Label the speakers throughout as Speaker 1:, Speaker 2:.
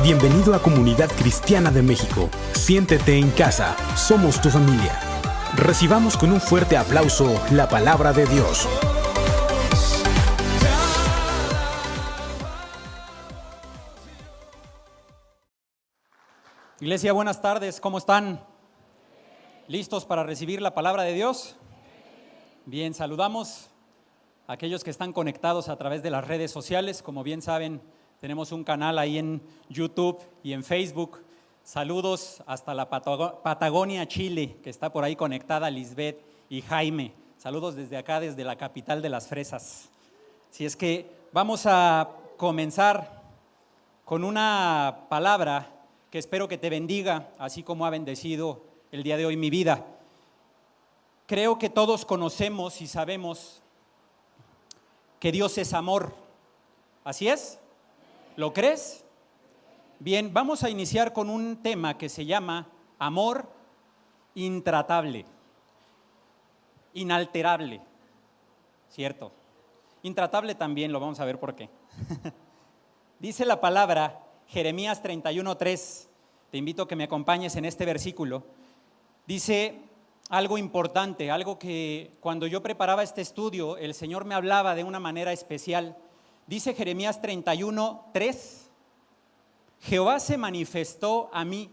Speaker 1: Bienvenido a Comunidad Cristiana de México. Siéntete en casa, somos tu familia. Recibamos con un fuerte aplauso la palabra de Dios.
Speaker 2: Iglesia, buenas tardes, ¿cómo están? ¿Listos para recibir la palabra de Dios? Bien, saludamos a aquellos que están conectados a través de las redes sociales. Como bien saben, tenemos un canal ahí en YouTube y en Facebook. Saludos hasta la Patagonia, Chile, que está por ahí conectada Lisbeth y Jaime. Saludos desde acá, desde la capital de las fresas. Así es que vamos a comenzar con una palabra que espero que te bendiga, así como ha bendecido el día de hoy mi vida. Creo que todos conocemos y sabemos que Dios es amor. ¿Así es? ¿Lo crees? Bien, vamos a iniciar con un tema que se llama amor intratable, inalterable, ¿cierto? Intratable también, lo vamos a ver por qué. Dice la palabra Jeremías 31:3, te invito a que me acompañes en este versículo. Dice algo importante, algo que cuando yo preparaba este estudio, el Señor me hablaba de una manera especial. Dice Jeremías 31:3, Jehová se manifestó a mí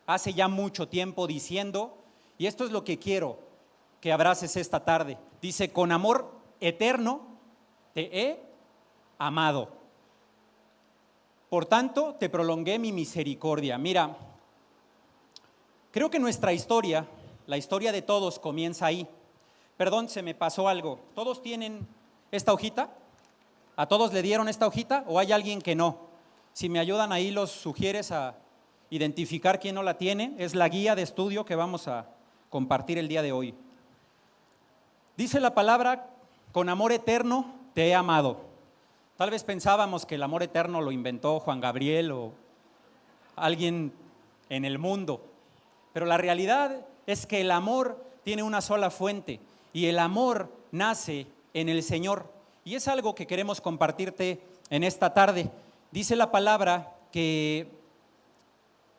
Speaker 2: hace ya mucho tiempo diciendo, y esto es lo que quiero que abraces esta tarde. Dice, con amor eterno te he amado. Por tanto, te prolongué mi misericordia. Mira, creo que nuestra historia, la historia de todos comienza ahí. Perdón, se me pasó algo. ¿Todos tienen esta hojita? ¿A todos le dieron esta hojita o hay alguien que no? Si me ayudan ahí, los sugieres a identificar quién no la tiene. Es la guía de estudio que vamos a compartir el día de hoy. Dice la palabra, con amor eterno te he amado. Tal vez pensábamos que el amor eterno lo inventó Juan Gabriel o alguien en el mundo, pero la realidad es que el amor tiene una sola fuente y el amor nace en el Señor, y es algo que queremos compartirte en esta tarde. Dice la palabra que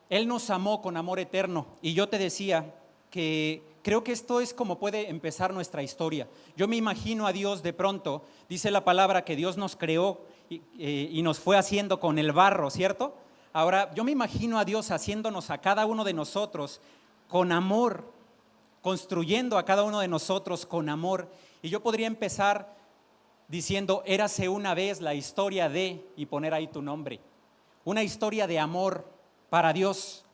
Speaker 2: Él nos amó con amor eterno, y yo te decía que creo que esto es como puede empezar nuestra historia. Yo me imagino a Dios de pronto, dice la palabra que Dios nos creó y nos fue haciendo con el barro, ¿cierto? Ahora, yo me imagino a Dios haciéndonos a cada uno de nosotros con amor, construyendo a cada uno de nosotros con amor. Y yo podría empezar diciendo, érase una vez la historia de, y poner ahí tu nombre, una historia de amor para Dios.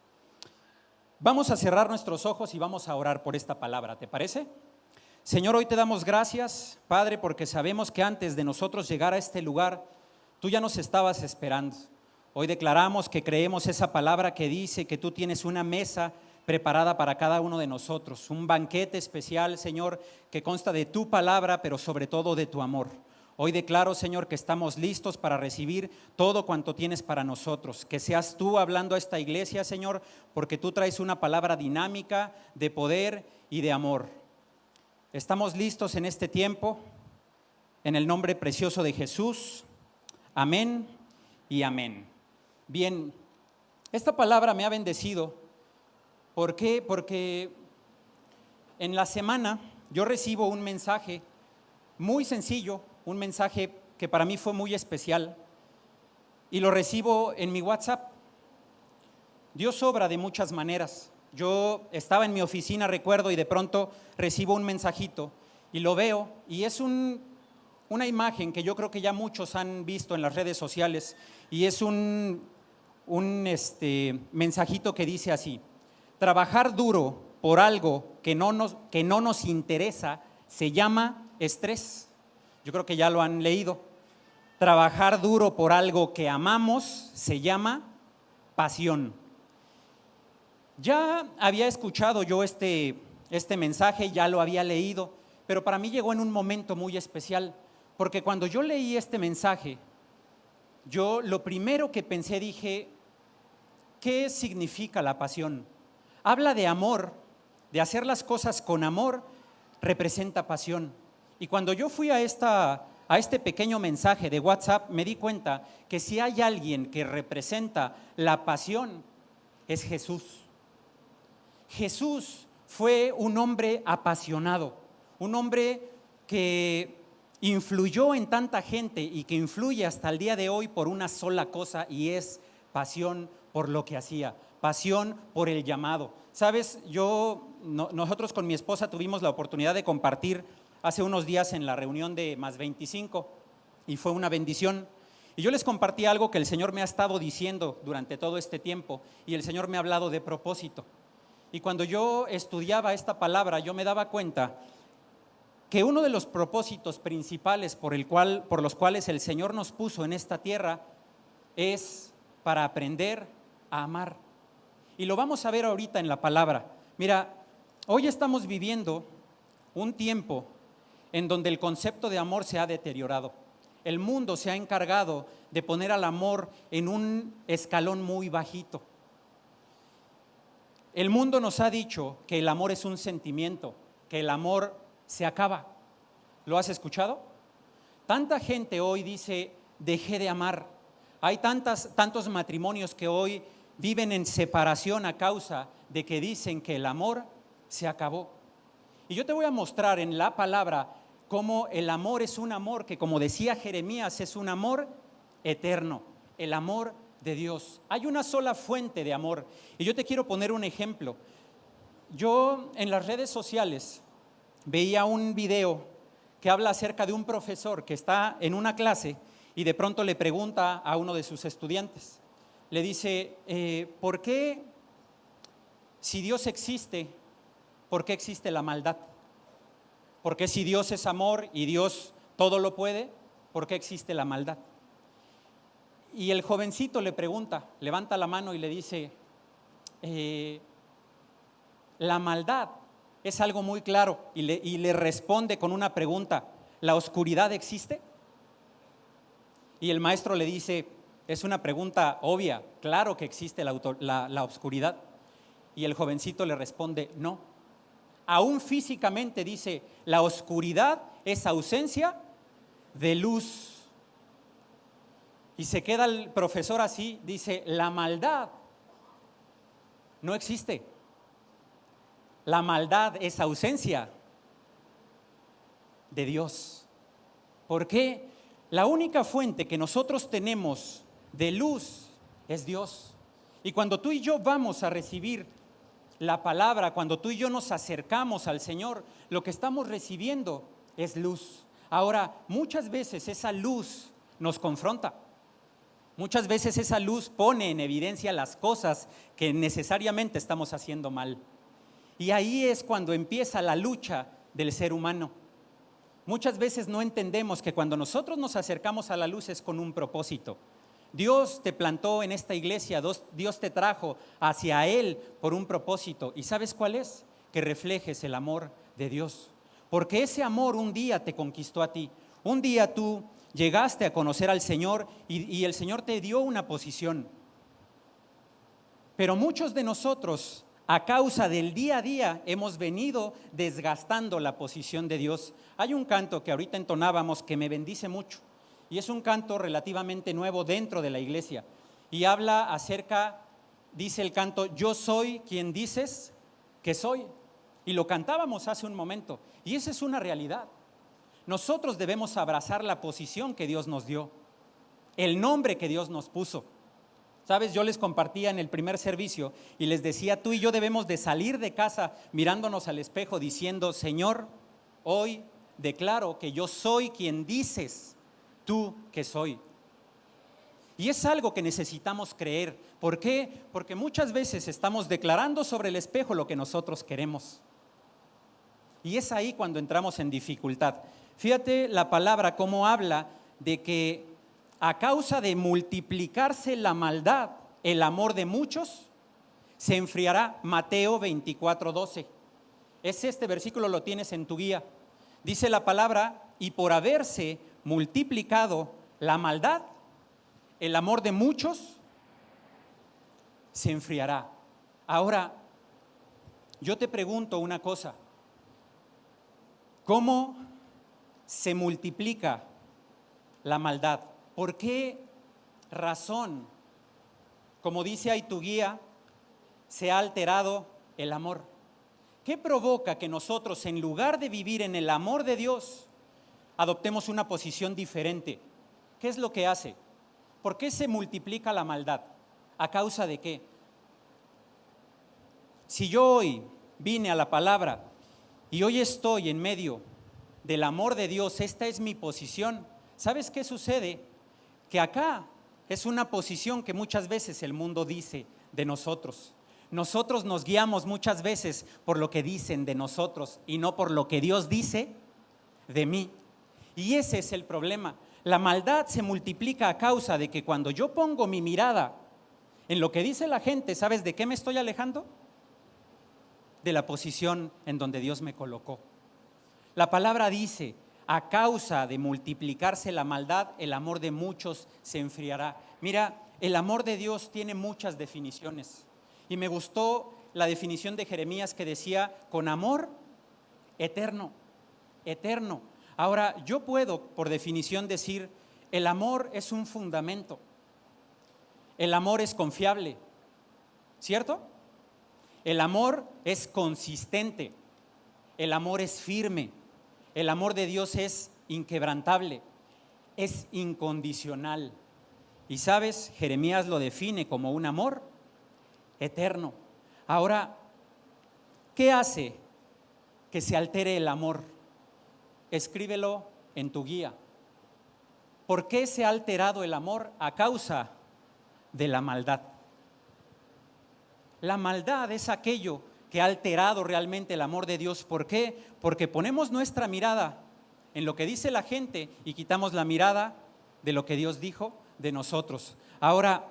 Speaker 2: Vamos a cerrar nuestros ojos y vamos a orar por esta palabra, ¿te parece? Señor, hoy te damos gracias, Padre, porque sabemos que antes de nosotros llegar a este lugar, tú ya nos estabas esperando. Hoy declaramos que creemos esa palabra que dice que tú tienes una mesa preparada para cada uno de nosotros, un banquete especial, Señor, que consta de tu palabra, pero sobre todo de tu amor. Hoy declaro, Señor, que estamos listos para recibir todo cuanto tienes para nosotros. Que seas tú hablando a esta iglesia, Señor, porque tú traes una palabra dinámica de poder y de amor. Estamos listos en este tiempo, en el nombre precioso de Jesús. Amén y amén. Bien, esta palabra me ha bendecido. ¿Por qué? Porque en la semana yo recibo un mensaje muy sencillo, un mensaje que para mí fue muy especial, y lo recibo en mi WhatsApp. Dios obra de muchas maneras. Yo estaba en mi oficina, recuerdo, y de pronto recibo un mensajito y lo veo, y es una imagen que yo creo que ya muchos han visto en las redes sociales, y es un mensajito que dice así: trabajar duro por algo que no nos interesa se llama estrés. Yo creo que ya lo han leído. Trabajar duro por algo que amamos se llama pasión. Ya había escuchado yo este mensaje, ya lo había leído, pero para mí llegó en un momento muy especial, porque cuando yo leí este mensaje, yo lo primero que pensé, dije, ¿qué significa la pasión? Habla de amor, de hacer las cosas con amor, representa pasión. Y cuando yo fui a esta a este pequeño mensaje de WhatsApp, me di cuenta que si hay alguien que representa la pasión, es Jesús. Jesús fue un hombre apasionado, un hombre que influyó en tanta gente y que influye hasta el día de hoy por una sola cosa, y es pasión por lo que hacía, pasión por el llamado. Sabes, nosotros con mi esposa tuvimos la oportunidad de compartir hace unos días en la reunión de Más 25 y fue una bendición. Y yo les compartí algo que el Señor me ha estado diciendo durante todo este tiempo, y el Señor me ha hablado de propósito. Y cuando yo estudiaba esta palabra, yo me daba cuenta que uno de los propósitos principales por los cuales el Señor nos puso en esta tierra es para aprender a amar. Y lo vamos a ver ahorita en la palabra. Mira, hoy estamos viviendo un tiempo en donde el concepto de amor se ha deteriorado. El mundo se ha encargado de poner al amor en un escalón muy bajito. El mundo nos ha dicho que el amor es un sentimiento, que el amor se acaba. ¿Lo has escuchado? Tanta gente hoy dice, dejé de amar. Hay tantos matrimonios que hoy viven en separación a causa de que dicen que el amor se acabó. Y yo te voy a mostrar en la palabra cómo el amor es un amor que, como decía Jeremías, es un amor eterno, el amor de Dios. Hay una sola fuente de amor. Y yo te quiero poner un ejemplo. Yo en las redes sociales veía un video que habla acerca de un profesor que está en una clase y de pronto le pregunta a uno de sus estudiantes, le dice, ¿por qué si Dios existe, por qué existe la maldad? ¿Por qué si Dios es amor y Dios todo lo puede, por qué existe la maldad? Y el jovencito le pregunta, levanta la mano y le dice, la maldad es algo muy claro, y le responde con una pregunta, ¿la oscuridad existe? Y el maestro le dice, es una pregunta obvia, claro que existe la oscuridad. Y el jovencito le responde, no. Aún físicamente dice, la oscuridad es ausencia de luz. Y se queda el profesor así, dice, la maldad no existe. La maldad es ausencia de Dios. ¿Por qué? La única fuente que nosotros tenemos de luz es Dios. Y cuando tú y yo vamos a recibir la palabra, cuando tú y yo nos acercamos al Señor, lo que estamos recibiendo es luz. Ahora, muchas veces esa luz nos confronta. Muchas veces esa luz pone en evidencia las cosas que necesariamente estamos haciendo mal. Y ahí es cuando empieza la lucha del ser humano. Muchas veces no entendemos que cuando nosotros nos acercamos a la luz es con un propósito. Dios te plantó en esta iglesia, Dios te trajo hacia Él por un propósito. ¿Y sabes cuál es? Que reflejes el amor de Dios. Porque ese amor un día te conquistó a ti. Un día tú llegaste a conocer al Señor y el Señor te dio una posición. Pero muchos de nosotros, a causa del día a día, hemos venido desgastando la posición de Dios. Hay un canto que ahorita entonábamos que me bendice mucho. Y es un canto relativamente nuevo dentro de la iglesia. Y habla acerca, dice el canto, yo soy quien dices que soy. Y lo cantábamos hace un momento. Y esa es una realidad. Nosotros debemos abrazar la posición que Dios nos dio, el nombre que Dios nos puso. Sabes, yo les compartía en el primer servicio y les decía, tú y yo debemos de salir de casa mirándonos al espejo diciendo, Señor, hoy declaro que yo soy quien dices tú que soy. Y es algo que necesitamos creer. ¿Por qué? Porque muchas veces estamos declarando sobre el espejo lo que nosotros queremos. Y es ahí cuando entramos en dificultad. Fíjate la palabra cómo habla de que a causa de multiplicarse la maldad, el amor de muchos se enfriará. Mateo 24:12. Este versículo lo tienes en tu guía. Dice la palabra, y por haberse multiplicado la maldad, el amor de muchos se enfriará. Ahora, yo te pregunto una cosa, ¿cómo se multiplica la maldad? ¿Por qué razón, como dice ahí tu guía, se ha alterado el amor? ¿Qué provoca que nosotros, en lugar de vivir en el amor de Dios, adoptemos una posición diferente? ¿Qué es lo que hace? ¿Por qué se multiplica la maldad? ¿A causa de qué? Si yo hoy vine a la palabra y hoy estoy en medio del amor de Dios, esta es mi posición, ¿sabes qué sucede? Que acá es una posición que muchas veces el mundo dice de nosotros. Nosotros nos guiamos muchas veces por lo que dicen de nosotros y no por lo que Dios dice de mí. Y ese es el problema. La maldad se multiplica a causa de que cuando yo pongo mi mirada en lo que dice la gente, ¿sabes de qué me estoy alejando? De la posición en donde Dios me colocó. La palabra dice, a causa de multiplicarse la maldad, el amor de muchos se enfriará. Mira, el amor de Dios tiene muchas definiciones. Y me gustó la definición de Jeremías que decía, con amor eterno, eterno. Ahora, yo puedo, por definición, decir, el amor es un fundamento. El amor es confiable, ¿cierto? El amor es consistente. El amor es firme. El amor de Dios es inquebrantable, es incondicional. Y sabes, Jeremías lo define como un amor eterno. Ahora, ¿qué hace que se altere el amor? Escríbelo en tu guía. ¿Por qué se ha alterado el amor? A causa de la maldad. La maldad es aquello que ha alterado realmente el amor de Dios. ¿Por qué? Porque ponemos nuestra mirada en lo que dice la gente y quitamos la mirada de lo que Dios dijo de nosotros. Ahora,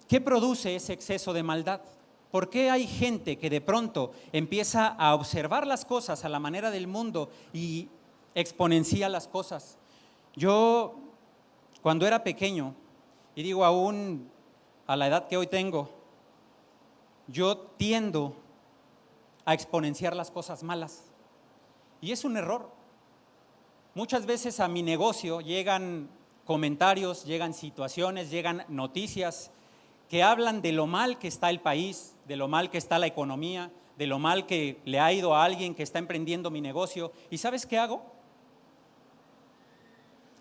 Speaker 2: ¿qué produce ese exceso de maldad? ¿Por qué hay gente que de pronto empieza a observar las cosas a la manera del mundo y exponencia las cosas? Yo, cuando era pequeño, y digo aún a la edad que hoy tengo, yo tiendo a exponenciar las cosas malas. Y es un error. Muchas veces a mi negocio llegan comentarios, llegan situaciones, llegan noticias que hablan de lo mal que está el país, de lo mal que está la economía, de lo mal que le ha ido a alguien que está emprendiendo mi negocio. ¿Y sabes qué hago?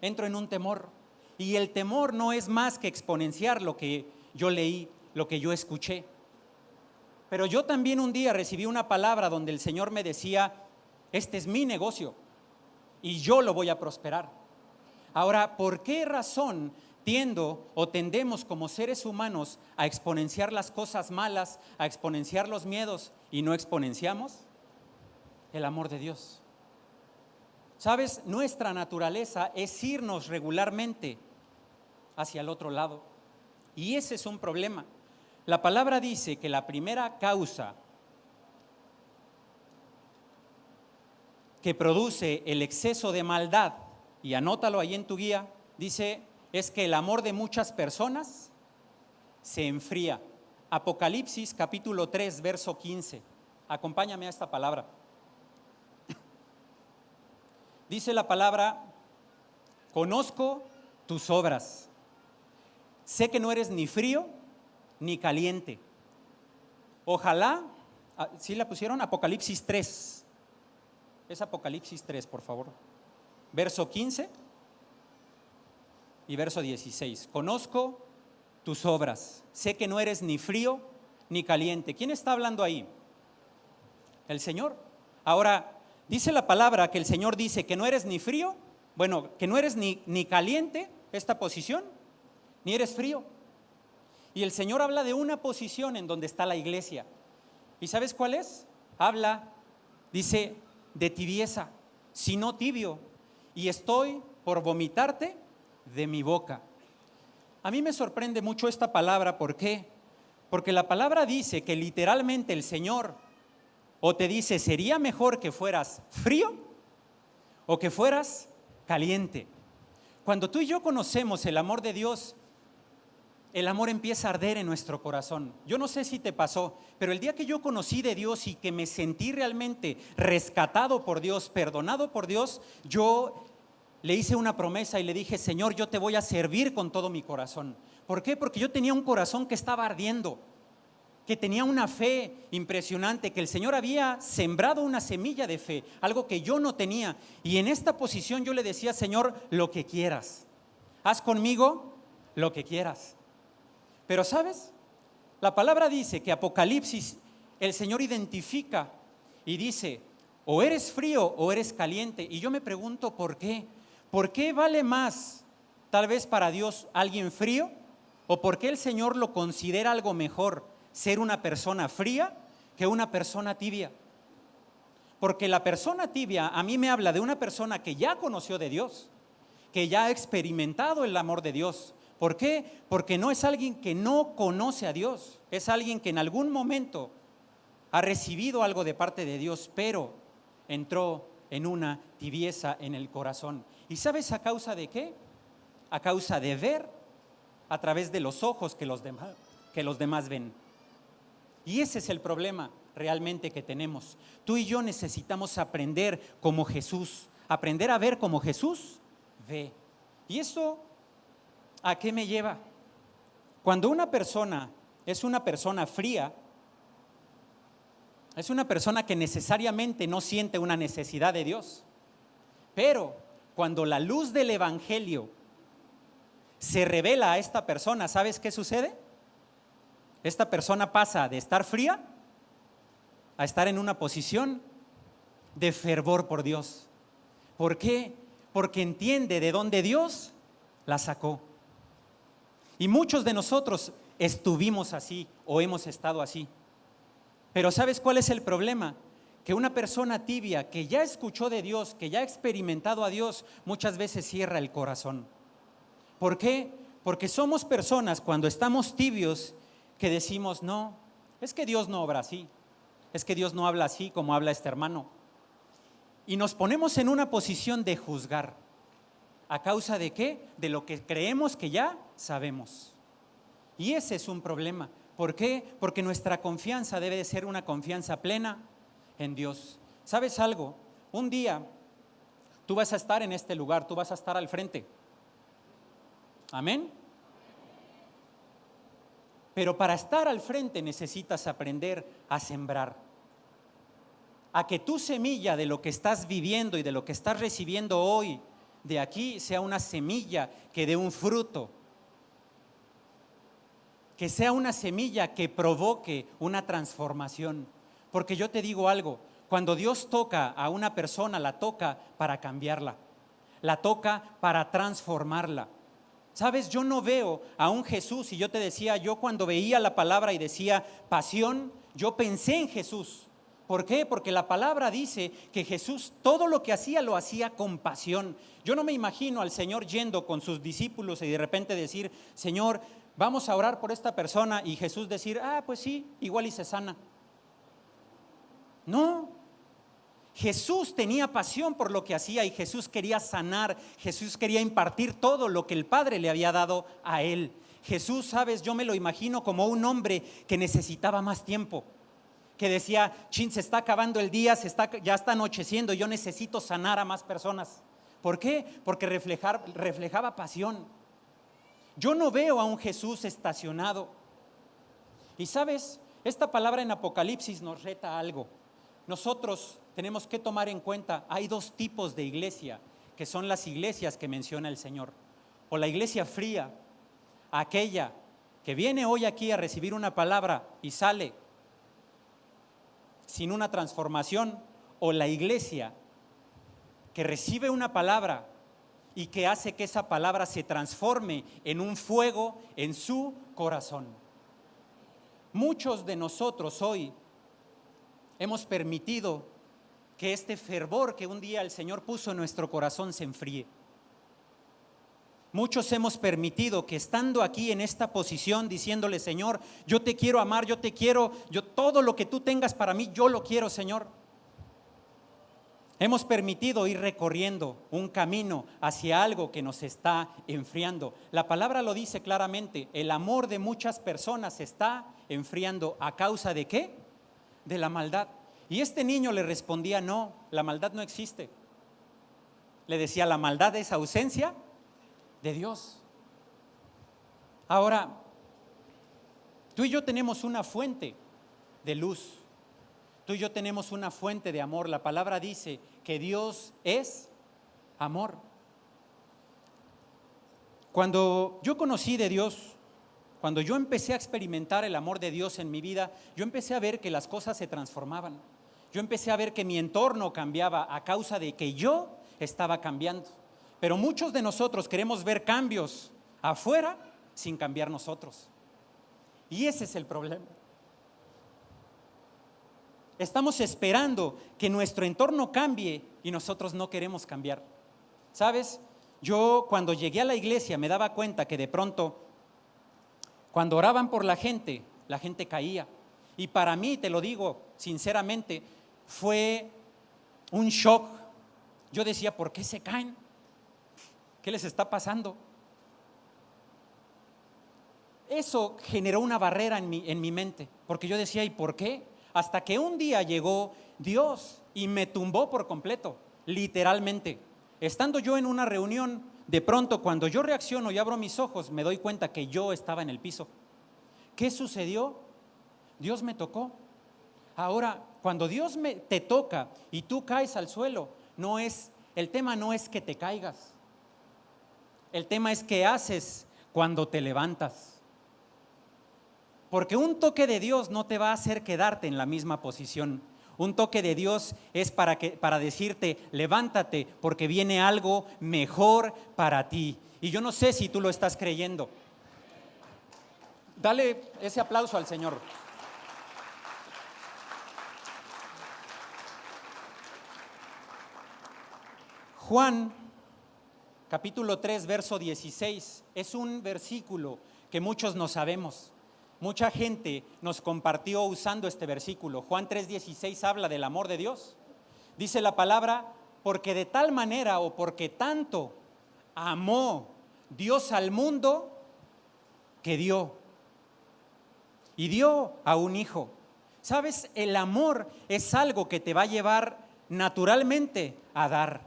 Speaker 2: Entro en un temor. Y el temor no es más que exponenciar lo que yo leí, lo que yo escuché. Pero yo también un día recibí una palabra donde el Señor me decía, este es mi negocio y yo lo voy a prosperar. Ahora, ¿por qué razón tiendo o tendemos como seres humanos a exponenciar las cosas malas, a exponenciar los miedos y no exponenciamos el amor de Dios? ¿Sabes? Nuestra naturaleza es irnos regularmente hacia el otro lado y ese es un problema. La palabra dice que la primera causa que produce el exceso de maldad, y anótalo ahí en tu guía, dice, es que el amor de muchas personas se enfría. Apocalipsis capítulo 3, verso 15. Acompáñame a esta palabra. Dice la palabra, conozco tus obras. Sé que no eres ni frío ni caliente. Ojalá, ¿sí la pusieron? Apocalipsis 3. Es Apocalipsis 3, por favor. Verso 15 y verso 16. Conozco tus obras. Sé que no eres ni frío ni caliente. ¿Quién está hablando ahí? El Señor. Ahora, dice la palabra que el Señor dice que no eres ni frío, bueno, que no eres ni caliente, esta posición, ni eres frío. Y el Señor habla de una posición en donde está la iglesia. ¿Y sabes cuál es? Habla, dice, de tibieza, sino tibio, y estoy por vomitarte de mi boca. A mí me sorprende mucho esta palabra, ¿por qué? Porque la palabra dice que literalmente el Señor o te dice, sería mejor que fueras frío o que fueras caliente. Cuando tú y yo conocemos el amor de Dios, el amor empieza a arder en nuestro corazón. Yo no sé si te pasó, pero el día que yo conocí de Dios y que me sentí realmente rescatado por Dios, perdonado por Dios, yo le hice una promesa y le dije, Señor, yo te voy a servir con todo mi corazón. ¿Por qué? Porque yo tenía un corazón que estaba ardiendo, que tenía una fe impresionante, que el Señor había sembrado una semilla de fe, algo que yo no tenía. Y en esta posición yo le decía, Señor, lo que quieras, haz conmigo lo que quieras. Pero ¿sabes? La palabra dice que Apocalipsis, el Señor identifica y dice, o eres frío o eres caliente. Y yo me pregunto, ¿por qué? ¿Por qué vale más tal vez para Dios alguien frío? ¿O por qué el Señor lo considera algo mejor ser una persona fría que una persona tibia? Porque la persona tibia a mí me habla de una persona que ya conoció de Dios, que ya ha experimentado el amor de Dios. ¿Por qué? Porque no es alguien que no conoce a Dios, es alguien que en algún momento ha recibido algo de parte de Dios, pero entró en una tibieza en el corazón. ¿Y sabes a causa de qué? A causa de ver a través de los ojos que los demás ven. Y ese es el problema realmente que tenemos. Tú y yo necesitamos aprender como Jesús, aprender a ver como Jesús ve. ¿Y eso a qué me lleva? Cuando una persona es una persona fría, es una persona que necesariamente no siente una necesidad de Dios. Pero cuando la luz del Evangelio se revela a esta persona, ¿sabes qué sucede? Esta persona pasa de estar fría a estar en una posición de fervor por Dios. ¿Por qué? Porque entiende de dónde Dios la sacó. Y muchos de nosotros estuvimos así o hemos estado así. Pero ¿sabes cuál es el problema? Que una persona tibia que ya escuchó de Dios, que ya ha experimentado a Dios, muchas veces cierra el corazón. ¿Por qué? Porque somos personas cuando estamos tibios que decimos, no, es que Dios no obra así, es que Dios no habla así como habla este hermano. Y nos ponemos en una posición de juzgar. ¿A causa de qué? De lo que creemos que ya sabemos. Y ese es un problema. ¿Por qué? Porque nuestra confianza debe de ser una confianza plena en Dios. ¿Sabes algo? Un día tú vas a estar en este lugar, tú vas a estar al frente. Amén. Pero para estar al frente necesitas aprender a sembrar. A que tu semilla de lo que estás viviendo y de lo que estás recibiendo hoy de aquí sea una semilla que dé un fruto. Que sea una semilla que provoque una transformación. Porque yo te digo algo, cuando Dios toca a una persona, la toca para cambiarla, la toca para transformarla. ¿Sabes? Yo no veo a un Jesús, y yo te decía, yo cuando veía la palabra y decía pasión, yo pensé en Jesús. ¿Por qué? Porque la palabra dice que Jesús todo lo que hacía lo hacía con pasión. Yo no me imagino al Señor yendo con sus discípulos y de repente decir, Señor, vamos a orar por esta persona, y Jesús decir, pues sí, igual y se sana. No, Jesús tenía pasión por lo que hacía y Jesús quería sanar, Jesús quería impartir todo lo que el Padre le había dado a él. Jesús, ¿sabes? Yo me lo imagino como un hombre que necesitaba más tiempo, que decía, se está acabando el día, ya está anocheciendo, yo necesito sanar a más personas. ¿Por qué? Porque reflejaba pasión. Yo no veo a un Jesús estacionado. Y ¿sabes? Esta palabra en Apocalipsis nos reta algo. Nosotros tenemos que tomar en cuenta, hay dos tipos de iglesia, que son las iglesias que menciona el Señor. O la iglesia fría, aquella que viene hoy aquí a recibir una palabra y sale sin una transformación, o la iglesia que recibe una palabra y que hace que esa palabra se transforme en un fuego en su corazón. Muchos de nosotros hoy hemos permitido que este fervor que un día el Señor puso en nuestro corazón se enfríe. Muchos hemos permitido que estando aquí en esta posición diciéndole, Señor, yo te quiero amar, yo te quiero, todo lo que tú tengas para mí, yo lo quiero, Señor. Hemos permitido ir recorriendo un camino hacia algo que nos está enfriando. La palabra lo dice claramente, el amor de muchas personas se está enfriando. ¿A causa de qué? De la maldad. Y este niño le respondía, no, la maldad no existe. Le decía, la maldad es ausencia de Dios. Ahora, tú y yo tenemos una fuente de luz. Tú y yo tenemos una fuente de amor. La palabra dice que Dios es amor. Cuando yo conocí de Dios, cuando yo empecé a experimentar el amor de Dios en mi vida, yo empecé a ver que las cosas se transformaban. Yo empecé a ver que mi entorno cambiaba a causa de que yo estaba cambiando. Pero muchos de nosotros queremos ver cambios afuera sin cambiar nosotros. Y ese es el problema. Estamos esperando que nuestro entorno cambie y nosotros no queremos cambiar. ¿Sabes? Yo cuando llegué a la iglesia me daba cuenta que de pronto, cuando oraban por la gente caía. Y para mí, te lo digo sinceramente, fue un shock. Yo decía, ¿por qué se caen? ¿Qué les está pasando? Eso generó una barrera en mi mente, porque yo decía, ¿y por qué? Hasta que un día llegó Dios y me tumbó por completo, literalmente. Estando yo en una reunión, de pronto cuando yo reacciono y abro mis ojos, me doy cuenta que yo estaba en el piso. ¿Qué sucedió? Dios me tocó. Ahora, cuando Dios te toca y tú caes al suelo, el tema no es que te caigas. El tema es qué haces cuando te levantas. Porque un toque de Dios no te va a hacer quedarte en la misma posición. Un toque de Dios es para decirte, levántate, porque viene algo mejor para ti. Y yo no sé si tú lo estás creyendo. Dale ese aplauso al Señor. Juan, capítulo 3, verso 16, es un versículo que muchos no sabemos. Mucha gente nos compartió usando este versículo. Juan 3:16 habla del amor de Dios. Dice la palabra, porque de tal manera o porque tanto amó Dios al mundo que dio. Y dio a un hijo. ¿Sabes? El amor es algo que te va a llevar naturalmente a dar.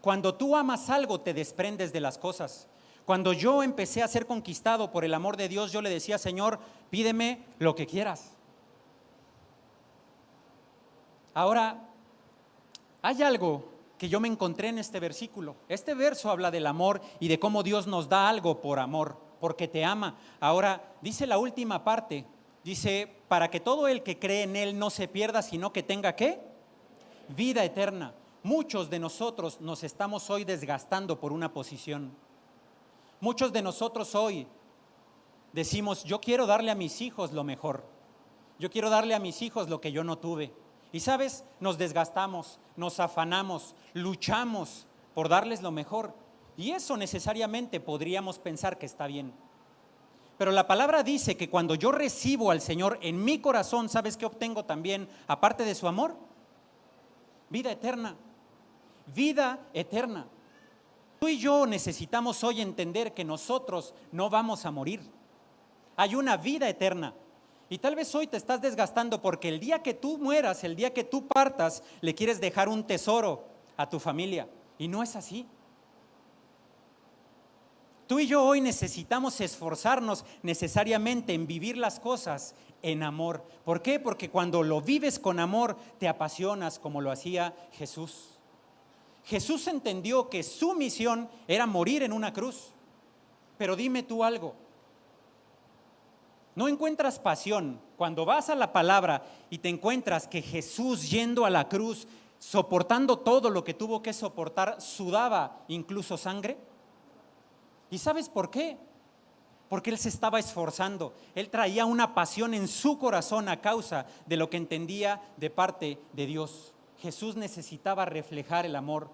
Speaker 2: Cuando tú amas algo, te desprendes de las cosas. Cuando yo empecé a ser conquistado por el amor de Dios, yo le decía, Señor, pídeme lo que quieras. Ahora, hay algo que yo me encontré en este versículo. Este verso habla del amor y de cómo Dios nos da algo por amor, porque te ama. Ahora, dice la última parte, dice, para que todo el que cree en Él no se pierda, sino que tenga, ¿qué? Vida eterna. Muchos de nosotros nos estamos hoy desgastando por una posición. Muchos de nosotros hoy decimos, yo quiero darle a mis hijos lo mejor. Yo quiero darle a mis hijos lo que yo no tuve. Y sabes, nos desgastamos, nos afanamos, luchamos por darles lo mejor. Y eso necesariamente podríamos pensar que está bien. Pero la palabra dice que cuando yo recibo al Señor en mi corazón, ¿sabes qué obtengo también, aparte de su amor? Vida eterna. Vida eterna. Tú y yo necesitamos hoy entender que nosotros no vamos a morir. Hay una vida eterna. Y tal vez hoy te estás desgastando porque el día que tú mueras, el día que tú partas, le quieres dejar un tesoro a tu familia. Y no es así. Tú y yo hoy necesitamos esforzarnos necesariamente en vivir las cosas en amor. ¿Por qué? Porque cuando lo vives con amor, te apasionas como lo hacía Jesús. Jesús entendió que su misión era morir en una cruz. Pero dime tú algo. ¿No encuentras pasión cuando vas a la palabra y te encuentras que Jesús yendo a la cruz, soportando todo lo que tuvo que soportar, sudaba incluso sangre? ¿Y sabes por qué? Porque Él se estaba esforzando. Él traía una pasión en su corazón a causa de lo que entendía de parte de Dios. Jesús necesitaba reflejar el amor.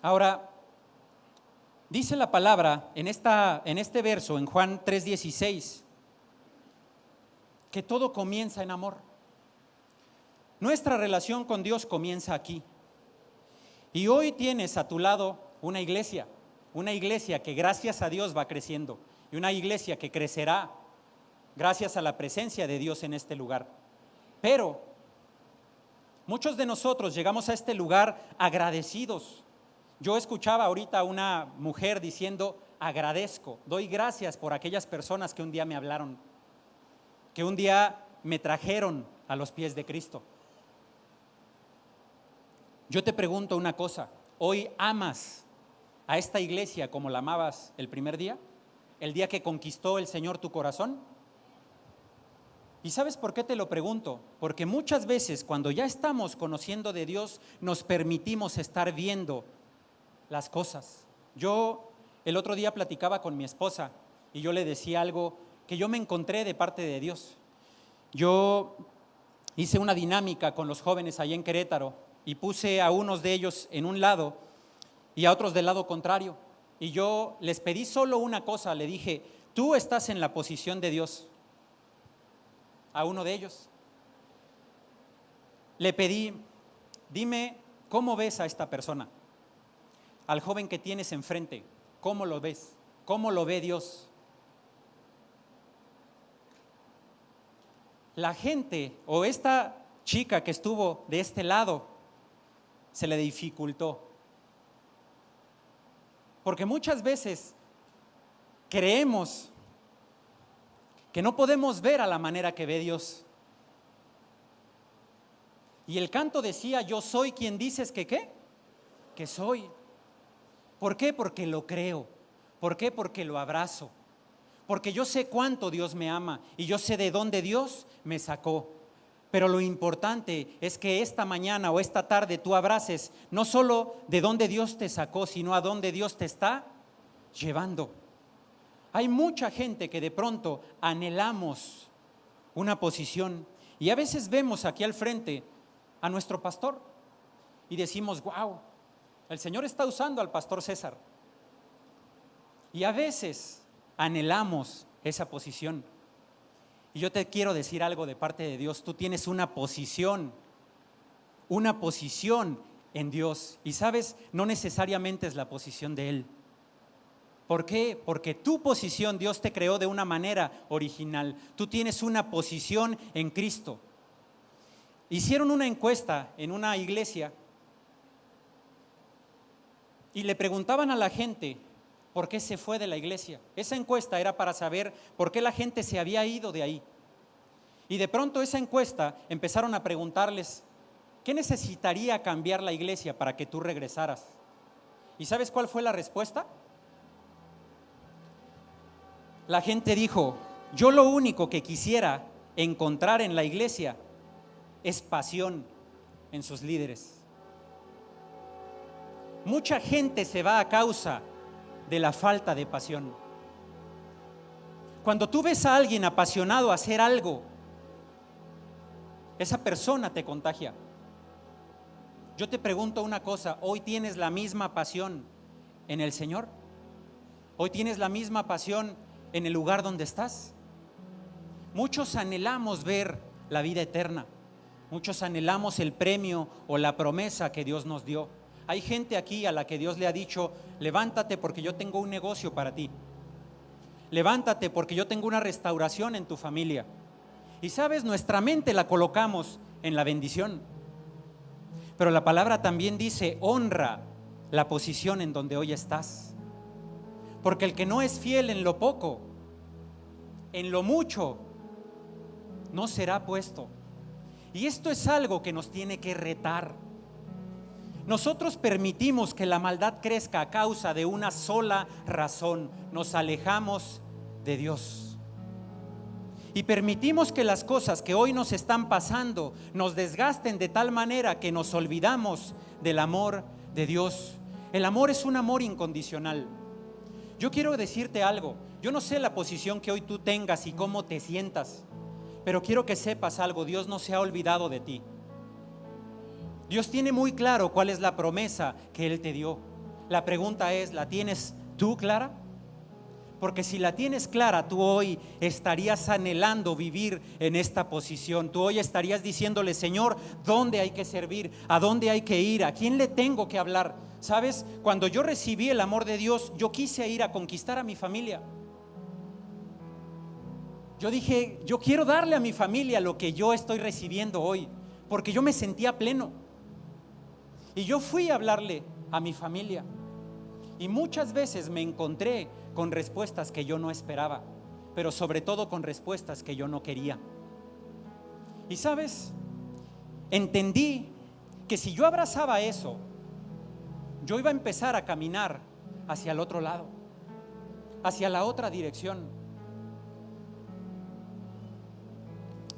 Speaker 2: Ahora, dice la palabra en este verso, en Juan 3:16, que todo comienza en amor. Nuestra relación con Dios comienza aquí. Y hoy tienes a tu lado una iglesia que gracias a Dios va creciendo y una iglesia que crecerá gracias a la presencia de Dios en este lugar. Pero muchos de nosotros llegamos a este lugar agradecidos Yo escuchaba ahorita a una mujer diciendo, agradezco, doy gracias por aquellas personas que un día me hablaron, que un día me trajeron a los pies de Cristo. Yo te pregunto una cosa, ¿hoy amas a esta iglesia como la amabas el primer día? ¿El día que conquistó el Señor tu corazón? ¿Y sabes por qué te lo pregunto? Porque muchas veces cuando ya estamos conociendo de Dios, nos permitimos estar viendo las cosas. Yo el otro día platicaba con mi esposa y yo le decía algo que yo me encontré de parte de Dios. Yo hice una dinámica con los jóvenes allá en Querétaro y puse a unos de ellos en un lado y a otros del lado contrario. Y yo les pedí solo una cosa, le dije, tú estás en la posición de Dios. A uno de ellos le pedí, dime cómo ves a esta persona, al joven que tienes enfrente, ¿cómo lo ves? ¿Cómo lo ve Dios? La gente o esta chica que estuvo de este lado se le dificultó, porque muchas veces creemos que no podemos ver a la manera que ve Dios. Y el canto decía, yo soy quien dices que ¿qué? Que soy. ¿Por qué? Porque lo creo. ¿Por qué? Porque lo abrazo. Porque yo sé cuánto Dios me ama y yo sé de dónde Dios me sacó. Pero lo importante es que esta mañana o esta tarde tú abraces no solo de dónde Dios te sacó, sino a dónde Dios te está llevando. Hay mucha gente que de pronto anhelamos una posición y a veces vemos aquí al frente a nuestro pastor y decimos, wow, el Señor está usando al pastor César. Y a veces anhelamos esa posición. Y yo te quiero decir algo de parte de Dios, tú tienes una posición en Dios. Y sabes, no necesariamente es la posición de Él. ¿Por qué? Porque tu posición Dios te creó de una manera original. Tú tienes una posición en Cristo. Hicieron una encuesta en una iglesia y le preguntaban a la gente por qué se fue de la iglesia. Esa encuesta era para saber por qué la gente se había ido de ahí. Y de pronto esa encuesta empezaron a preguntarles, ¿qué necesitaría cambiar la iglesia para que tú regresaras? ¿Y sabes cuál fue la respuesta? La gente dijo, yo lo único que quisiera encontrar en la iglesia es pasión en sus líderes. Mucha gente se va a causa de la falta de pasión. Cuando tú ves a alguien apasionado a hacer algo, esa persona te contagia. Yo te pregunto una cosa, ¿hoy tienes la misma pasión en el Señor? ¿Hoy tienes la misma pasión en el lugar donde estás? Muchos anhelamos ver la vida eterna. Muchos anhelamos el premio o la promesa que Dios nos dio. Hay gente aquí a la que Dios le ha dicho, levántate porque yo tengo un negocio para ti. Levántate porque yo tengo una restauración en tu familia. Y sabes, nuestra mente la colocamos en la bendición. Pero la palabra también dice, honra la posición en donde hoy estás. Porque el que no es fiel en lo poco, en lo mucho, no será puesto. Y esto es algo que nos tiene que retar. Nosotros permitimos que la maldad crezca a causa de una sola razón: nos alejamos de Dios. Y permitimos que las cosas que hoy nos están pasando nos desgasten de tal manera que nos olvidamos del amor de Dios. El amor es un amor incondicional. Yo quiero decirte algo, yo no sé la posición que hoy tú tengas y cómo te sientas, pero quiero que sepas algo, Dios no se ha olvidado de ti. Dios tiene muy claro cuál es la promesa que Él te dio. La pregunta es, ¿la tienes tú clara? Porque si la tienes clara, tú hoy estarías anhelando vivir en esta posición. Tú hoy estarías diciéndole, Señor, ¿dónde hay que servir? ¿A dónde hay que ir? ¿A quién le tengo que hablar? ¿Sabes? Cuando yo recibí el amor de Dios, yo quise ir a conquistar a mi familia. Yo dije, yo quiero darle a mi familia lo que yo estoy recibiendo hoy, porque yo me sentía pleno. Y yo fui a hablarle a mi familia. Y muchas veces me encontré con respuestas que yo no esperaba, pero sobre todo con respuestas que yo no quería. Y sabes, entendí que si yo abrazaba eso, yo iba a empezar a caminar hacia el otro lado, hacia la otra dirección.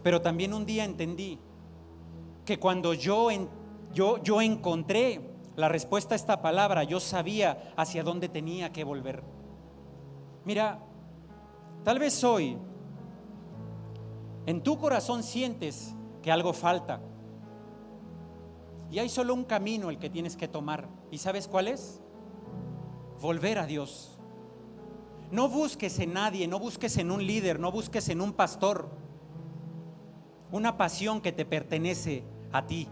Speaker 2: Pero también un día entendí que cuando yo encontré la respuesta a esta palabra, yo sabía hacia dónde tenía que volver. Mira, tal vez hoy en tu corazón sientes que algo falta y hay solo un camino el que tienes que tomar. ¿Y sabes cuál es? Volver a Dios. No busques en nadie, no busques en un líder, no busques en un pastor una pasión que te pertenece a ti.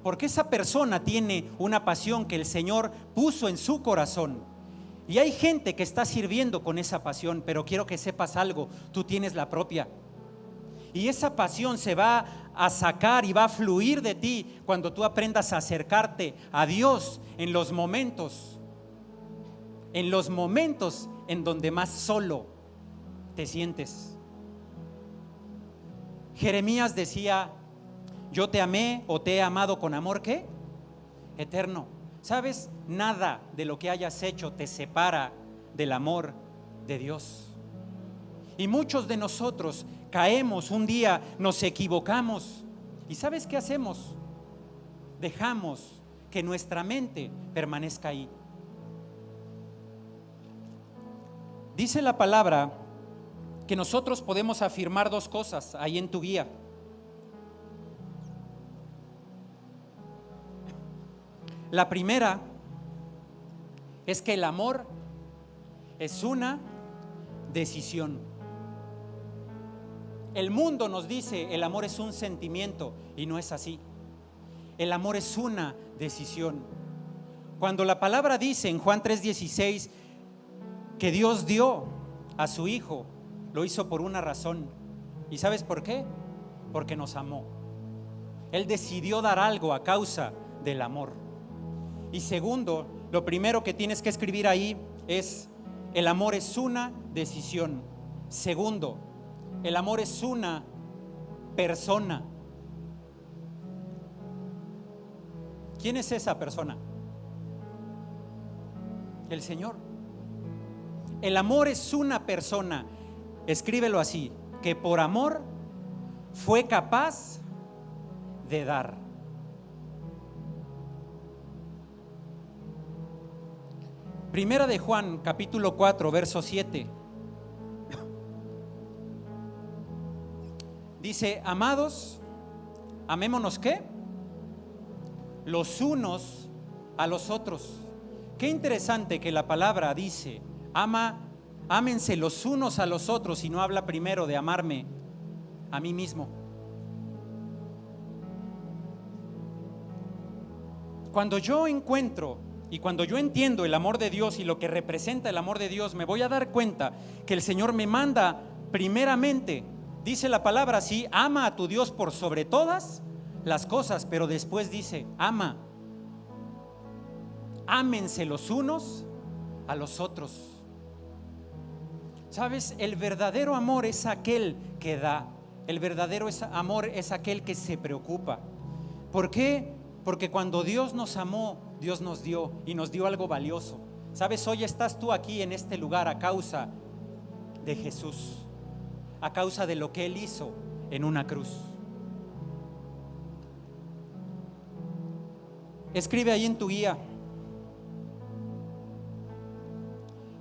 Speaker 2: Porque esa persona tiene una pasión que el Señor puso en su corazón. Y hay gente que está sirviendo con esa pasión, pero quiero que sepas algo, tú tienes la propia. Y esa pasión se va a sacar y va a fluir de ti cuando tú aprendas a acercarte a Dios en los momentos en donde más solo te sientes. Jeremías decía: yo te amé o te he amado con amor, ¿qué? Eterno. ¿Sabes? Nada de lo que hayas hecho te separa del amor de Dios. Y muchos de nosotros caemos un día, nos equivocamos. ¿Y sabes qué hacemos? Dejamos que nuestra mente permanezca ahí. Dice la palabra que nosotros podemos afirmar dos cosas ahí en tu guía. La primera es que el amor es una decisión. El mundo nos dice el amor es un sentimiento y no es así. El amor es una decisión. Cuando la palabra dice en Juan 3:16 que Dios dio a su Hijo, lo hizo por una razón. ¿Y sabes por qué? Porque nos amó. Él decidió dar algo a causa del amor. Y segundo, lo primero que tienes que escribir ahí es: el amor es una decisión. Segundo, el amor es una persona. ¿Quién es esa persona? El Señor. El amor es una persona, escríbelo así, que por amor fue capaz de dar. Primera de Juan, capítulo 4, verso 7. Dice: amados, amémonos, ¿qué? Los unos a los otros. Qué interesante que la palabra dice: ámense los unos a los otros, y no habla primero de amarme a mí mismo. Cuando yo encuentro y cuando yo entiendo el amor de Dios y lo que representa el amor de Dios, me voy a dar cuenta que el Señor me manda primeramente, dice la palabra así: ama a tu Dios por sobre todas las cosas, pero después dice: ámense los unos a los otros. ¿Sabes? El verdadero amor es aquel que da. El verdadero amor es aquel que se preocupa. ¿Por qué? Porque cuando Dios nos amó, Dios nos dio, y nos dio algo valioso. ¿Sabes? Hoy estás tú aquí en este lugar a causa de Jesús, a causa de lo que Él hizo en una cruz. Escribe ahí en tu guía: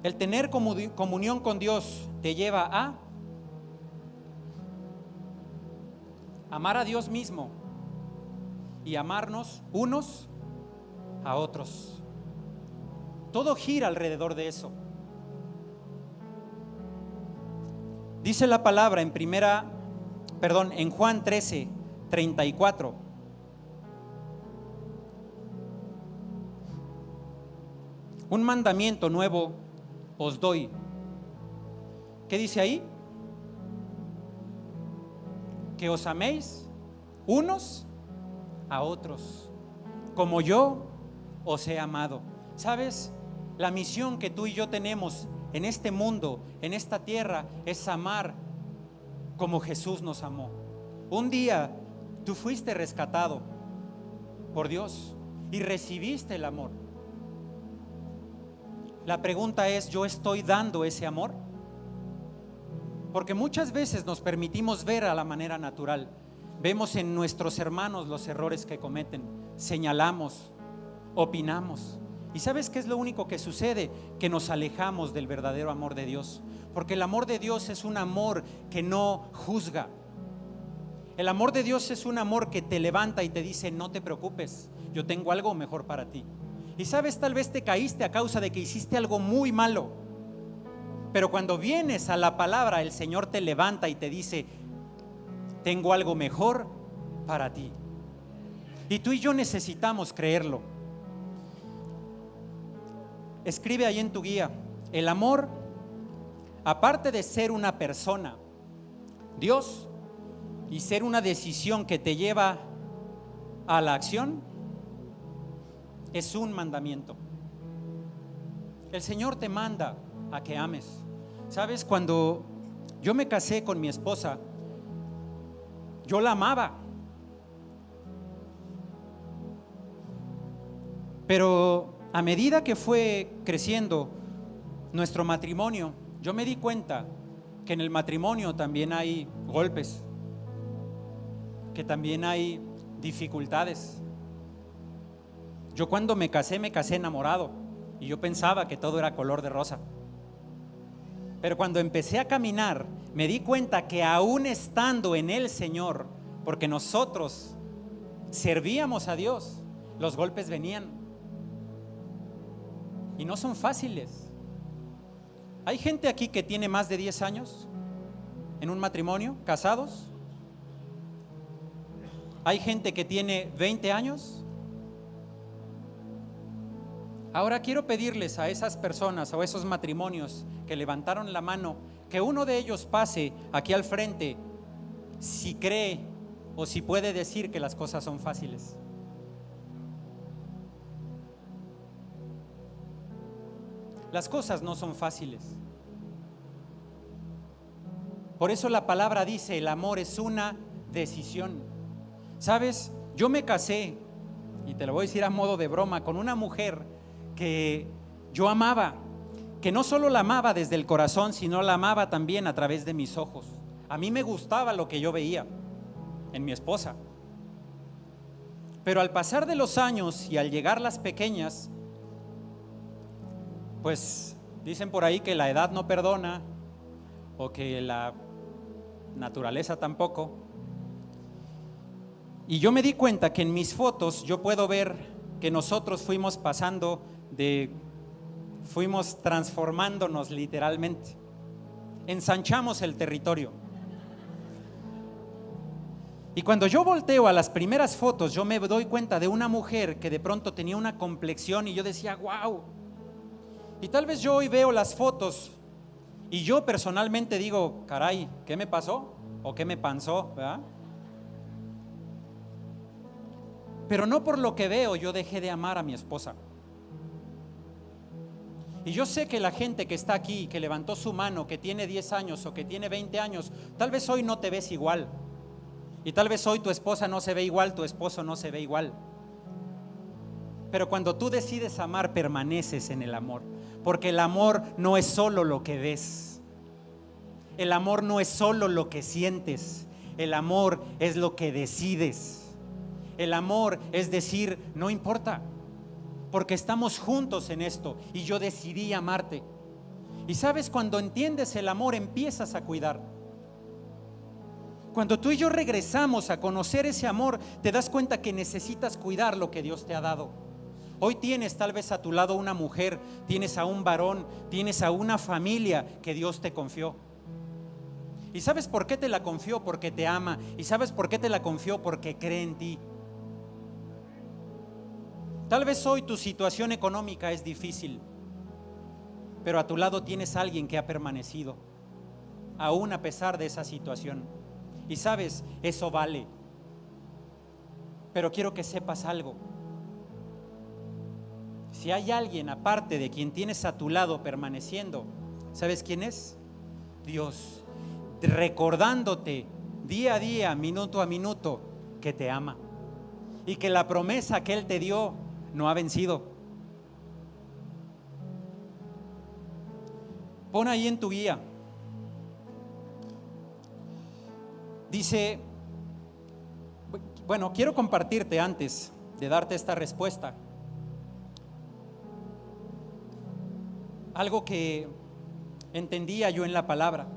Speaker 2: el tener comunión con Dios te lleva a amar a Dios mismo y amarnos unos a otros. Todo gira alrededor de eso. Dice la palabra en Juan 13:34. Un mandamiento nuevo os doy. ¿Qué dice ahí? Que os améis unos a otros, como yo os he amado. ¿Sabes? La misión que tú y yo tenemos en este mundo, en esta tierra, es amar como Jesús nos amó. Un día tú fuiste rescatado por Dios y recibiste el amor. La pregunta es, ¿yo estoy dando ese amor? Porque muchas veces nos permitimos ver a la manera natural. Vemos en nuestros hermanos los errores que cometen, señalamos, opinamos. ¿Y sabes qué es lo único que sucede? Que nos alejamos del verdadero amor de Dios. Porque el amor de Dios es un amor que no juzga. El amor de Dios es un amor que te levanta y te dice: no te preocupes, yo tengo algo mejor para ti. Y sabes, tal vez te caíste a causa de que hiciste algo muy malo, pero cuando vienes a la palabra, el Señor te levanta y te dice: tengo algo mejor para ti. Y tú y yo necesitamos creerlo. Escribe ahí en tu guía: el amor, aparte de ser una persona, Dios, y ser una decisión que te lleva a la acción, es un mandamiento. El Señor te manda a que ames. ¿Sabes? Cuando yo me casé con mi esposa, yo la amaba, pero a medida que fue creciendo nuestro matrimonio, yo me di cuenta que en el matrimonio también hay golpes, que también hay dificultades. Yo cuando me casé enamorado y yo pensaba que todo era color de rosa. Pero cuando empecé a caminar, me di cuenta que aún estando en el Señor, porque nosotros servíamos a Dios, los golpes venían. Y no son fáciles. Hay gente aquí que tiene más de 10 años en un matrimonio, casados. Hay gente que tiene 20 años. Ahora quiero pedirles a esas personas o a esos matrimonios que levantaron la mano, que uno de ellos pase aquí al frente si cree o si puede decir que las cosas son fáciles. Las cosas no son fáciles. Por eso la palabra dice: el amor es una decisión. ¿Sabes? Yo me casé, y te lo voy a decir a modo de broma, con una mujer que yo amaba, que no solo la amaba desde el corazón, sino la amaba también a través de mis ojos. A mí me gustaba lo que yo veía en mi esposa. Pero al pasar de los años y al llegar las pequeñas, pues dicen por ahí que la edad no perdona, o que la naturaleza tampoco. Y yo me di cuenta que en mis fotos yo puedo ver que nosotros fuimos transformándonos literalmente. Ensanchamos el territorio. Y cuando yo volteo a las primeras fotos, yo me doy cuenta de una mujer que de pronto tenía una complexión y yo decía: wow. Y tal vez yo hoy veo las fotos y yo personalmente digo: caray, ¿qué me pasó? ¿O qué me panzó? ¿Verdad? Pero no por lo que veo yo dejé de amar a mi esposa. Y yo sé que la gente que está aquí, que levantó su mano, que tiene 10 años o que tiene 20 años, tal vez hoy no te ves igual. Y tal vez hoy tu esposa no se ve igual, tu esposo no se ve igual. Pero cuando tú decides amar, permaneces en el amor. Porque el amor no es solo lo que ves. El amor no es solo lo que sientes. El amor es lo que decides. El amor es decir: no importa, porque estamos juntos en esto y yo decidí amarte. Y sabes, cuando entiendes el amor, empiezas a cuidar. Cuando tú y yo regresamos a conocer ese amor, te das cuenta que necesitas cuidar lo que Dios te ha dado. Hoy tienes tal vez a tu lado una mujer, tienes a un varón, tienes a una familia que Dios te confió. ¿Y sabes por qué te la confió? Porque te ama. ¿Y sabes por qué te la confió? Porque cree en ti. Tal vez hoy tu situación económica es difícil, pero a tu lado tienes a alguien que ha permanecido, aún a pesar de esa situación. Y sabes, eso vale. Pero quiero que sepas algo. Si hay alguien aparte de quien tienes a tu lado permaneciendo, ¿sabes quién es? Dios, recordándote día a día, minuto a minuto, que te ama y que la promesa que Él te dio no ha vencido. Pon ahí en tu guía. Dice, bueno, quiero compartirte antes de darte esta respuesta algo que entendía yo en la palabra.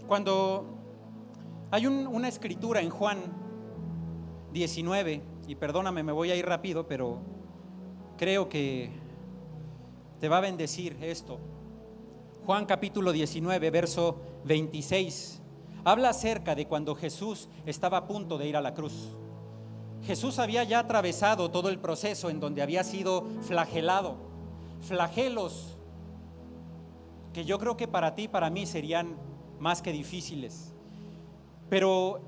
Speaker 2: Cuando hay una escritura en Juan 19, y perdóname, me voy a ir rápido, pero creo que te va a bendecir esto. Juan capítulo 19, verso 26, habla acerca de cuando Jesús estaba a punto de ir a la cruz. Jesús había ya atravesado todo el proceso en donde había sido flagelado, flagelos que yo creo que para ti, para mí serían más que difíciles. Pero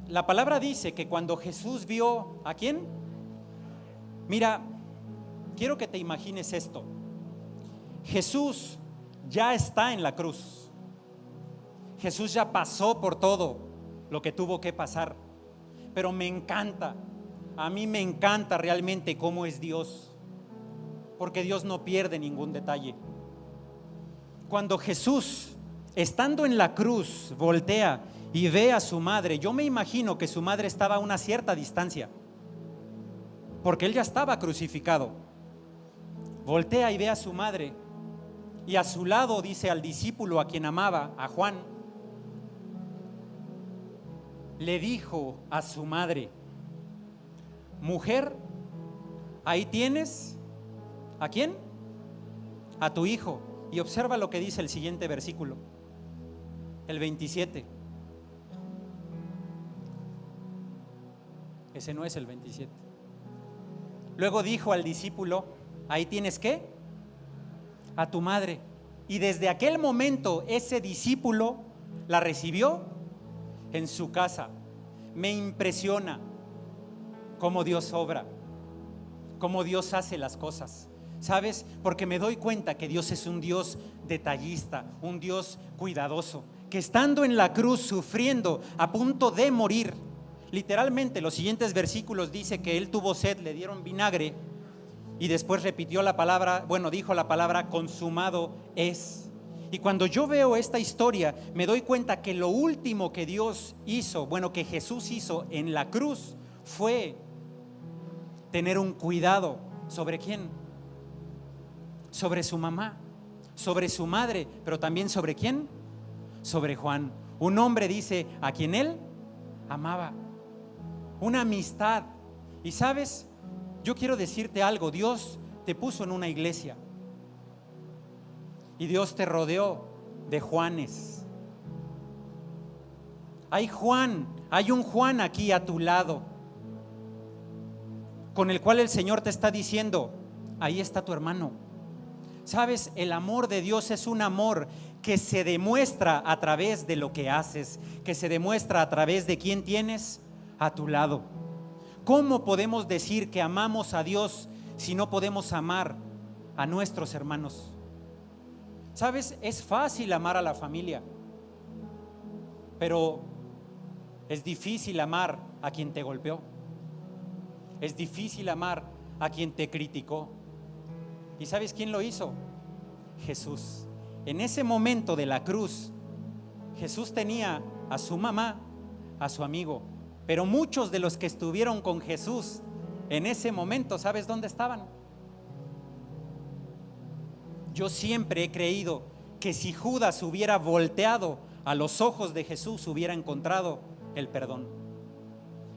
Speaker 2: la palabra dice que cuando Jesús vio ¿a quién? Mira, quiero que te imagines esto. Jesús ya está en la cruz. Jesús ya pasó por todo lo que tuvo que pasar. Pero me encanta, a mí me encanta realmente cómo es Dios, porque Dios no pierde ningún detalle. Cuando Jesús, estando en la cruz, voltea y ve a su madre, yo me imagino que su madre estaba a una cierta distancia, porque Él ya estaba crucificado. Voltea y ve a su madre, y a su lado dice al discípulo a quien amaba, a Juan, le dijo a su madre: mujer, ahí tienes ¿a quién? A tu hijo. Y observa lo que dice el siguiente versículo, el 27. Ese no es el 27. Luego dijo al discípulo: ahí tienes ¿qué? A tu madre. Y desde aquel momento ese discípulo la recibió en su casa. Me impresiona cómo Dios obra, cómo Dios hace las cosas. ¿Sabes? Porque me doy cuenta que Dios es un Dios detallista, un Dios cuidadoso, que estando en la cruz sufriendo, a punto de morir, literalmente los siguientes versículos dice que Él tuvo sed, le dieron vinagre y después repitió la palabra, dijo la palabra consumado es. Y cuando yo veo esta historia, me doy cuenta que lo último que Dios hizo, que Jesús hizo en la cruz, fue tener un cuidado. ¿Sobre quién? Sobre su mamá, sobre su madre, pero también ¿sobre quién? Sobre Juan, un hombre, dice, a quien Él amaba. Una amistad. Y sabes, yo quiero decirte algo, Dios te puso en una iglesia. Y Dios te rodeó de Juanes. Hay un Juan aquí a tu lado, con el cual el Señor te está diciendo: ahí está tu hermano. Sabes, el amor de Dios es un amor que se demuestra a través de lo que haces, que se demuestra a través de quién tienes a tu lado. ¿Cómo podemos decir que amamos a Dios si no podemos amar a nuestros hermanos? ¿Sabes? Es fácil amar a la familia, pero es difícil amar a quien te golpeó. Es difícil amar a quien te criticó. ¿Y sabes quién lo hizo? Jesús. En ese momento de la cruz, Jesús tenía a su mamá, a su amigo, pero muchos de los que estuvieron con Jesús en ese momento, ¿sabes dónde estaban? Yo siempre he creído que si Judas hubiera volteado a los ojos de Jesús, hubiera encontrado el perdón.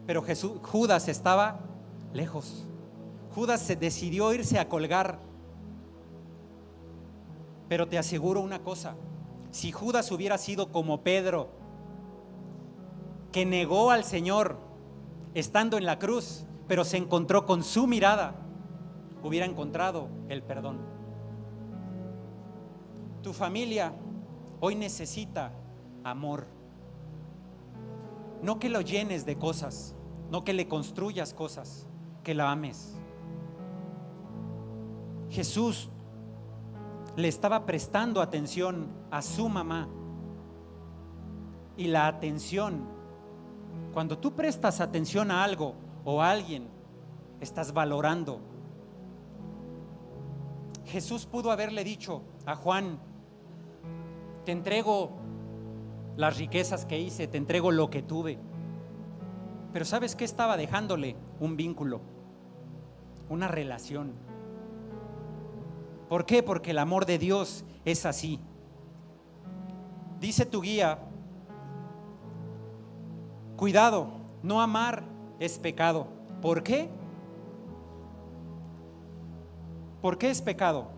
Speaker 2: Pero Judas estaba lejos. Judas se decidió irse a colgar. Pero te aseguro una cosa: si Judas hubiera sido como Pedro, que negó al Señor estando en la cruz, pero se encontró con su mirada, hubiera encontrado el perdón. Tu familia hoy necesita amor. No que lo llenes de cosas, no que le construyas cosas, que la ames. Jesús le estaba prestando atención a su mamá. Y la atención, cuando tú prestas atención a algo o a alguien, estás valorando. Jesús pudo haberle dicho a Juan: te entrego las riquezas que hice, te entrego lo que tuve. Pero ¿sabes qué estaba dejándole? Un vínculo, una relación. ¿Por qué? Porque el amor de Dios es así. Dice tu guía: cuidado, no amar es pecado. ¿Por qué? ¿Por qué es pecado?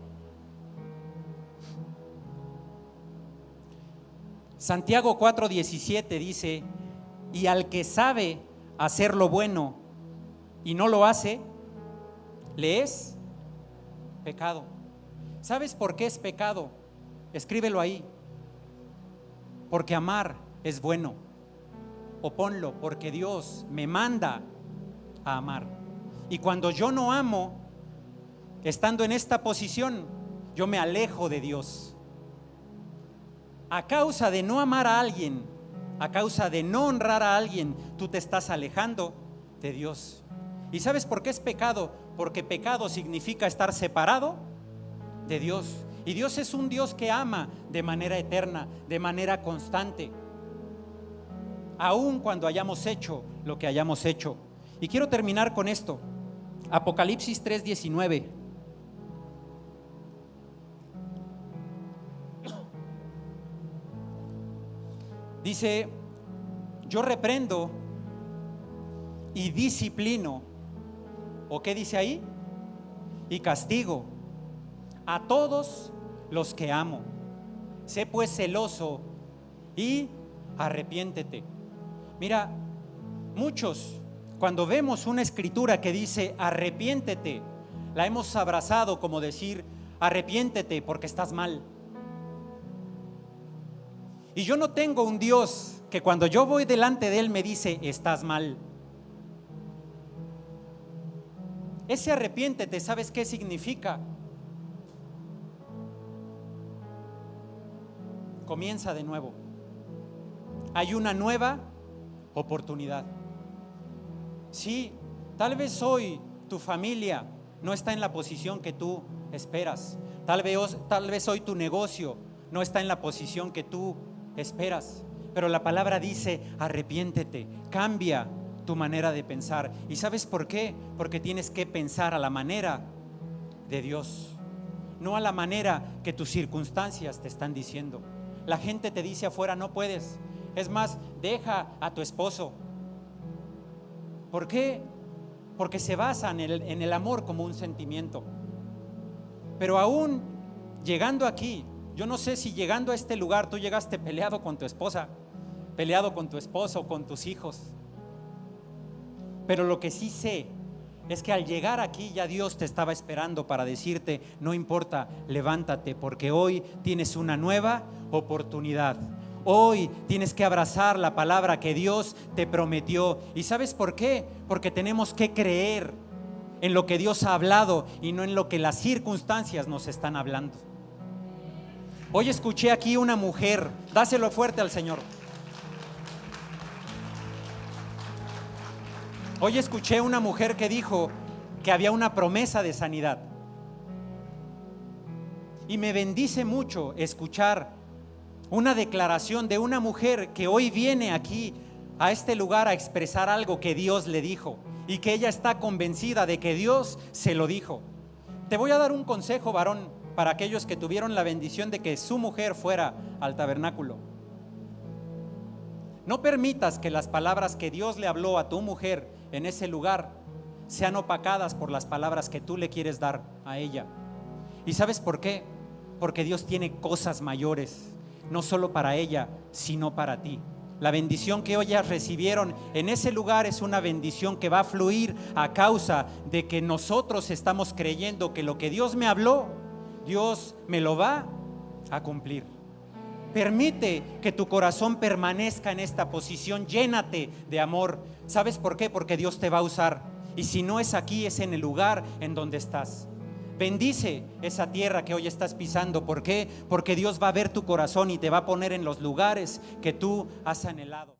Speaker 2: Santiago 4:17 dice: y al que sabe hacer lo bueno y no lo hace, le es pecado. ¿Sabes por qué es pecado? Escríbelo ahí. Porque amar es bueno. O ponlo: porque Dios me manda a amar. Y cuando yo no amo, estando en esta posición, yo me alejo de Dios. A causa de no amar a alguien, a causa de no honrar a alguien, tú te estás alejando de Dios. ¿Y sabes por qué es pecado? Porque pecado significa estar separado de Dios. Y Dios es un Dios que ama de manera eterna, de manera constante, aun cuando hayamos hecho lo que hayamos hecho. Y quiero terminar con esto. Apocalipsis 3:19. Dice: yo reprendo y disciplino. ¿O qué dice ahí? Y castigo a todos los que amo. Sé pues celoso y arrepiéntete. Mira, muchos, cuando vemos una escritura que dice arrepiéntete, la hemos abrazado como decir: arrepiéntete porque estás mal. Y yo no tengo un Dios que cuando yo voy delante de Él me dice: estás mal. Ese arrepiéntete, ¿sabes qué significa? Comienza de nuevo. Hay una nueva oportunidad. Sí, tal vez hoy tu familia no está en la posición que tú esperas. Tal vez hoy tu negocio no está en la posición que tú esperas. Pero la palabra dice: arrepiéntete, cambia tu manera de pensar. ¿Y sabes por qué? Porque tienes que pensar a la manera de Dios, no a la manera que tus circunstancias te están diciendo. La gente te dice afuera: no puedes. Es más, deja a tu esposo. ¿Por qué? Porque se basa en el amor como un sentimiento. Pero aún llegando aquí, yo no sé si llegando a este lugar tú llegaste peleado con tu esposa, peleado con tu esposo, con tus hijos. Pero lo que sí sé es que al llegar aquí ya Dios te estaba esperando para decirte: no importa, levántate, porque hoy tienes una nueva oportunidad. Hoy tienes que abrazar la palabra que Dios te prometió. ¿Y sabes por qué? Porque tenemos que creer en lo que Dios ha hablado y no en lo que las circunstancias nos están hablando. Hoy escuché aquí una mujer, dáselo fuerte al Señor. Hoy escuché una mujer que dijo que había una promesa de sanidad. Y me bendice mucho escuchar una declaración de una mujer que hoy viene aquí a este lugar a expresar algo que Dios le dijo y que ella está convencida de que Dios se lo dijo. Te voy a dar un consejo, varón, para aquellos que tuvieron la bendición de que su mujer fuera al tabernáculo. No permitas que las palabras que Dios le habló a tu mujer en ese lugar sean opacadas por las palabras que tú le quieres dar a ella. ¿Y sabes por qué? Porque Dios tiene cosas mayores, no solo para ella, sino para ti. La bendición que hoy ellas recibieron en ese lugar es una bendición que va a fluir a causa de que nosotros estamos creyendo que lo que Dios me habló, Dios me lo va a cumplir. Permite que tu corazón permanezca en esta posición. Llénate de amor. ¿Sabes por qué? Porque Dios te va a usar. Y si no es aquí, es en el lugar en donde estás. Bendice esa tierra que hoy estás pisando. ¿Por qué? Porque Dios va a ver tu corazón y te va a poner en los lugares que tú has anhelado.